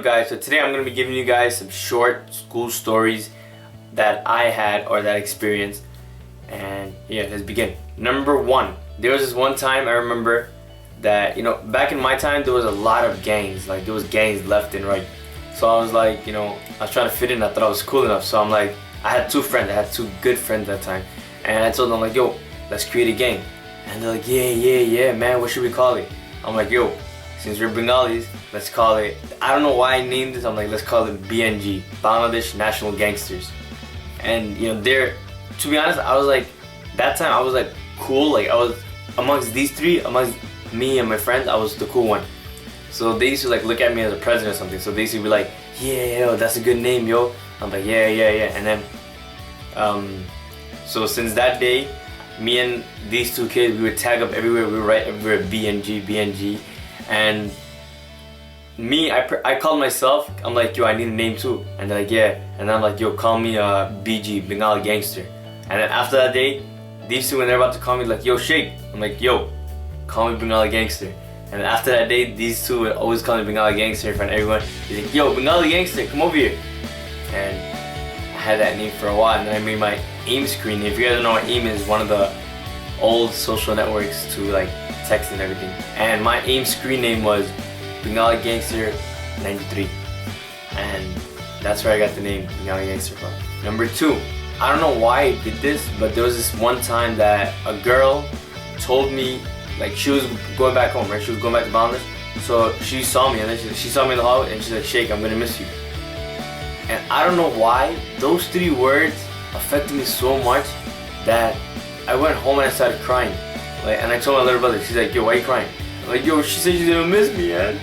guys? So today I'm going to be giving you guys some short school stories that I had or that I experienced. And yeah, let's begin. Number one, there was this one time I remember that, back in my time there was a lot of gangs. Like there was gangs left and right. So I was like, I was trying to fit in. I thought I was cool enough. So I'm like, I had two friends. I had two good friends at that time. And I told them, like, yo, let's create a gang. And they're like, yeah, man, what should we call it? I'm like, yo, since we're Bengalis, let's call it, I don't know why I named this, I'm like, let's call it BNG, Bangladesh National Gangsters. And to be honest, I was like, that time I was like cool, like I was amongst these three, amongst me and my friends, I was the cool one. So they used to like look at me as a president or something, so they used to be like, yeah, yo, that's a good name, yo. I'm like, yeah. And then, so since that day, me and these two kids, we would tag up everywhere, we would write everywhere BNG. And me, I called myself, I'm like, yo, I need a name too. And they're like, yeah. And I'm like, yo, call me BG, Bengali Gangster. And then after that day, these two, when they're about to call me, like, yo, Sheikh. I'm like, yo, call me Bengali Gangster. And then after that day, these two would always call me Bengali Gangster in front of everyone. He's like, yo, Bengali Gangster, come over here. And I had that name for a while, and then I made my AIM screen. If you guys don't know what AIM is, one of the old social networks to like text and everything. And my AIM screen name was Bengali Gangster 93. And that's where I got the name Bengali Gangster from. Number two, I don't know why I did this, but there was this one time that a girl told me, like, she was going back home, right? She was going back to Bangladesh. So she saw me, and then she saw me in the hallway, and she's like, Sheikh, I'm gonna miss you. And I don't know why those three words affected me so much that I went home and I started crying. Like, and I told my little brother, she's like, yo, why are you crying? I'm like, yo, she said she's gonna miss me, man.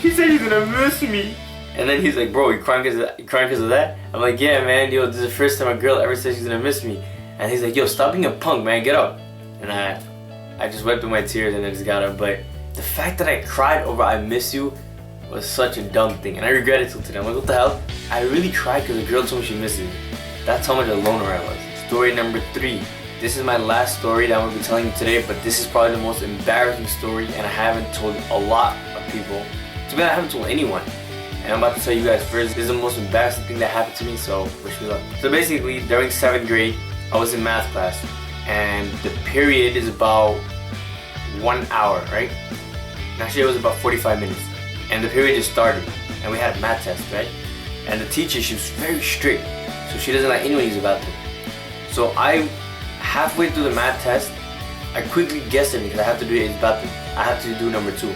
She said she's gonna miss me. And then he's like, bro, you crying because of that? I'm like, yeah, man, yo, this is the first time a girl ever said she's gonna miss me. And he's like, yo, stop being a punk, man, get up. And I just wiped away my tears and I just got up. But the fact that I cried over I miss you was such a dumb thing. And I regret it till today. I'm like, what the hell? I really cried because a girl told me she misses me. That's how much a loner I was. Story number three. This is my last story that I'm going to be telling you today, but this is probably the most embarrassing story, and I haven't told a lot of people. To be honest, I haven't told anyone. And I'm about to tell you guys first, this is the most embarrassing thing that happened to me, so wish me luck. So basically, during 7th grade, I was in math class, and the period is about 1 hour, right? Actually, it was about 45 minutes. And the period just started, and we had a math test, right? And the teacher, she was very strict, so she doesn't let anyone use the bathroom. So halfway through the math test, I quickly guessed it because I have to do it in the bathroom. I have to do number 2. You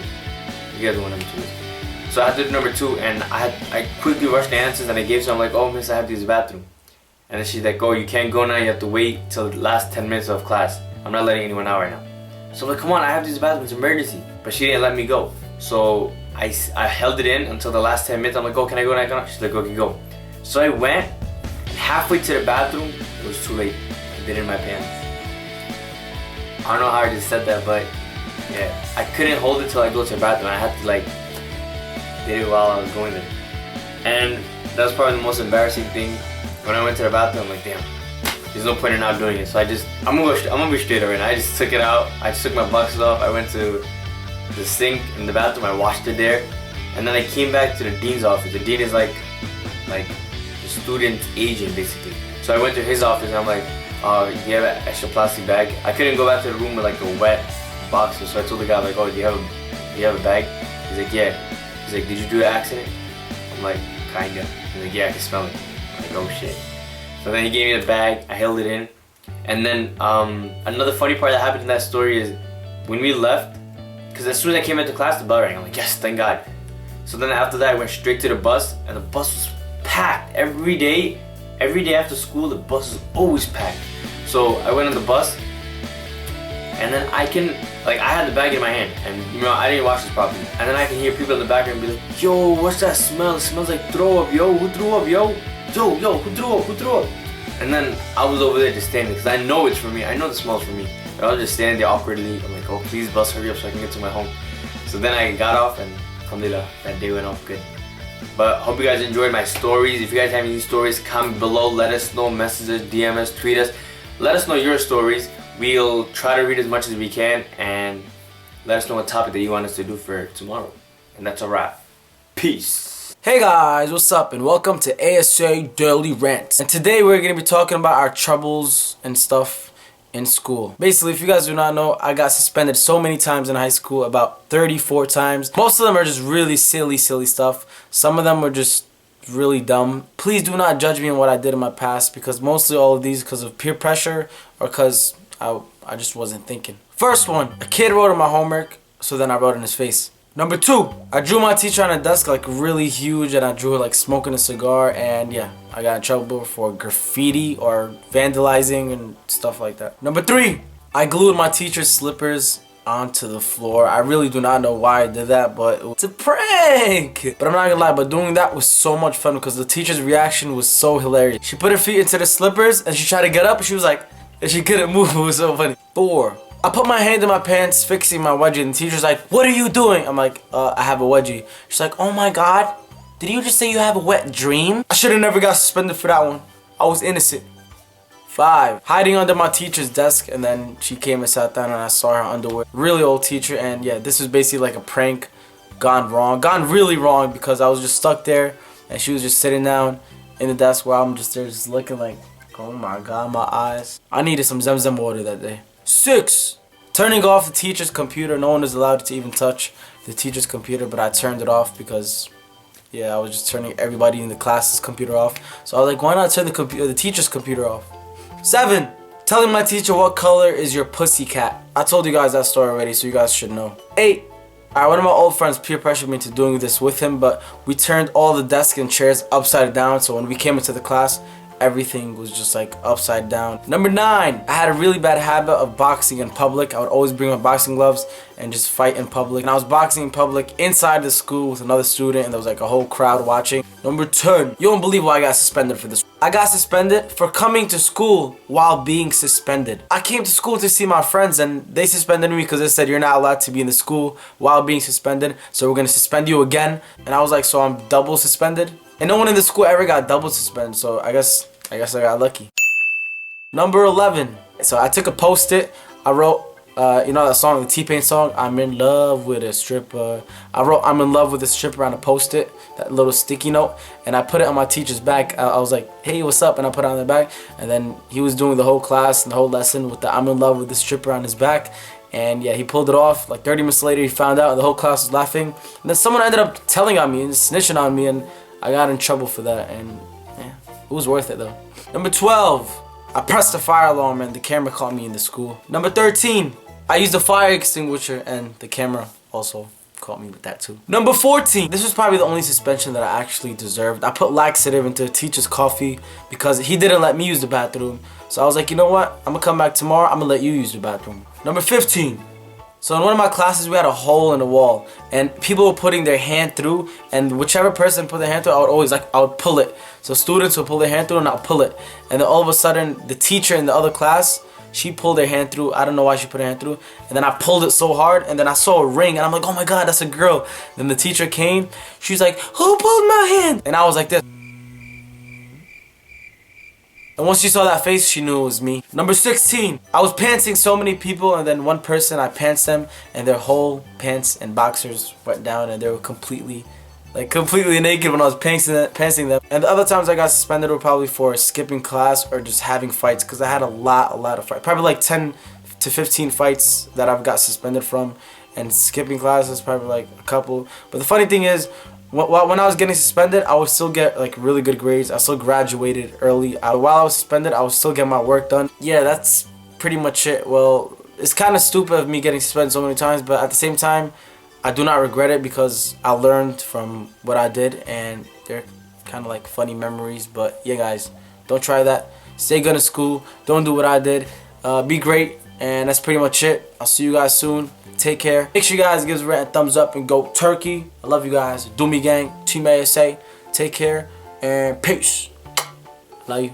guys know what number 2 is. So I had to do number 2, and I quickly rushed the answers and I gave her. I'm like, oh, miss, I have to use the bathroom. And then she's like, oh, you can't go now. You have to wait till the last 10 minutes of class. I'm not letting anyone out right now. So I'm like, come on, I have to use the bathroom. It's an emergency. But she didn't let me go. So I held it in until the last 10 minutes. I'm like, oh, can I go now? She's like, okay, go. So I went, and halfway to the bathroom, it was too late. I did it in my pants. I don't know how I just said that, but yeah, I couldn't hold it till I go to the bathroom. I had to like did it while I was going there. And that was probably the most embarrassing thing. When I went to the bathroom, I'm like, damn, there's no point in not doing it. So I'm gonna be straight right now. I just took it out. I just took my boxes off. I went to the sink in the bathroom. I washed it there, and then I came back to the dean's office. The dean is like the student agent basically. So I went to his office and I'm like, you have an extra plastic bag? I couldn't go back to the room with like a wet boxer, so I told the guy, like, oh, do you have a bag? He's like, yeah. He's like, did you do an accident? I'm like, kinda. He's like, yeah, I can smell it. I'm like, oh shit. So then he gave me the bag, I held it in. And then another funny part that happened in that story is when we left, because as soon as I came into class, the bell rang. I'm like, yes, thank God. So then after that, I went straight to the bus, and the bus was packed every day. Every day after school, the bus is always packed. So I went on the bus, and then I had the bag in my hand, and I didn't wash this properly. And then I can hear people in the background be like, yo, what's that smell? It smells like throw up, yo. Who threw up, yo? Yo, who threw up? And then I was over there just standing, because I know it's for me. I know the smell's for me. But I was just standing there awkwardly. I'm like, oh, please bus, hurry up so I can get to my home. So then I got off, and alhamdulillah, that day went off good. But hope you guys enjoyed my stories. If you guys have any stories, comment below. Let us know, message us, DM us, tweet us. Let us know your stories. We'll try to read as much as we can, and let us know what topic that you want us to do for tomorrow. And that's a wrap. Peace. Hey guys, what's up and welcome to ASA Daily Rants. And today we're going to be talking about our troubles and stuff in school. Basically, if you guys do not know, I got suspended so many times in high school, about 34 times. Most of them are just really silly stuff. Some of them were just really dumb. Please do not judge me on what I did in my past, because mostly all of these because of peer pressure or because I just wasn't thinking. First one, a kid wrote on my homework, so then I wrote in his face. Number two, I drew my teacher on a desk like really huge, and I drew her like smoking a cigar, and yeah, I got in trouble for graffiti or vandalizing and stuff like that. Number three, I glued my teacher's slippers onto the floor. I really do not know why I did that, but it's a prank. But I'm not gonna lie, but doing that was so much fun because the teacher's reaction was so hilarious. She put her feet into the slippers and she tried to get up, and she was like, and she couldn't move. It was so funny. Four, I put my hand in my pants fixing my wedgie, and the teacher's like, what are you doing? I'm like, I have a wedgie. She's like, oh my god, did you just say you have a wet dream? I should have never got suspended for that one. I was innocent. Five, hiding under my teacher's desk, and then she came and sat down and I saw her underwear. Really old teacher, and yeah, this was basically like a prank gone wrong. Gone really wrong, because I was just stuck there and she was just sitting down in the desk while I'm just there just looking like, oh my god, my eyes. I needed some Zem water that day. Six, turning off the teacher's computer. No one is allowed to even touch the teacher's computer, but I turned it off because, yeah, I was just turning everybody in the class's computer off. So I was like, why not turn the teacher's computer off? Seven, telling my teacher what color is your pussycat. I told you guys that story already, so you guys should know. Eight, one of my old friends peer pressured me into doing this with him, but we turned all the desks and chairs upside down, so when we came into the class, everything was just like upside down. Number nine, I had a really bad habit of boxing in public. I would always bring my boxing gloves and just fight in public. And I was boxing in public inside the school with another student, and there was like a whole crowd watching. Number 10, you don't believe why I got suspended for this. I got suspended for coming to school while being suspended. I came to school to see my friends, and they suspended me because they said you're not allowed to be in the school while being suspended, so we're gonna suspend you again. And I was like, so I'm double suspended? And no one in the school ever got double suspended, so I guess I got lucky. Number 11. So I took a post-it. I wrote, you know that song, the T-Pain song, I'm in love with a stripper. I wrote I'm in love with a stripper on a post-it, that little sticky note, and I put it on my teacher's back. I was like, hey, what's up? And I put it on the back, and then he was doing the whole class and the whole lesson with the I'm in love with the stripper on his back. And yeah, he pulled it off. Like 30 minutes later, he found out, and the whole class was laughing. And then someone ended up telling on me and snitching on me, and I got in trouble for that, and yeah, it was worth it though. Number 12, I pressed the fire alarm and the camera caught me in the school. Number 13, I used a fire extinguisher and the camera also caught me with that too. Number 14, this was probably the only suspension that I actually deserved. I put laxative into a teacher's coffee because he didn't let me use the bathroom. So I was like, you know what? I'm gonna come back tomorrow, I'm gonna let you use the bathroom. Number 15, so in one of my classes, we had a hole in the wall, and people were putting their hand through, and whichever person put their hand through, I would pull it. So students would pull their hand through, and I'll pull it. And then all of a sudden, the teacher in the other class, she pulled her hand through. I don't know why she put her hand through. And then I pulled it so hard, and then I saw a ring, and I'm like, oh my god, that's a girl. Then the teacher came, she's like, who pulled my hand? And I was like this. And once she saw that face, she knew it was me. Number 16, I was pantsing so many people, and then one person, I pantsed them, and their whole pants and boxers went down, and they were completely naked when I was pantsing them. And the other times I got suspended were probably for skipping class or just having fights, because I had a lot of fights. Probably like 10 to 15 fights that I've got suspended from, and skipping class is probably like a couple. But the funny thing is, when I was getting suspended, I would still get like really good grades. I still graduated early. While I was suspended, I would still get my work done. Yeah, that's pretty much it. Well, it's kind of stupid of me getting suspended so many times, but at the same time, I do not regret it because I learned from what I did, and they're kind of like funny memories. But yeah, guys, don't try that. Stay good in school. Don't do what I did. Be great. And that's pretty much it. I'll see you guys soon. Take care. Make sure you guys give this rant a thumbs up and go Turkey. I love you guys. Do me gang. Team ASA. Take care and peace. Love you.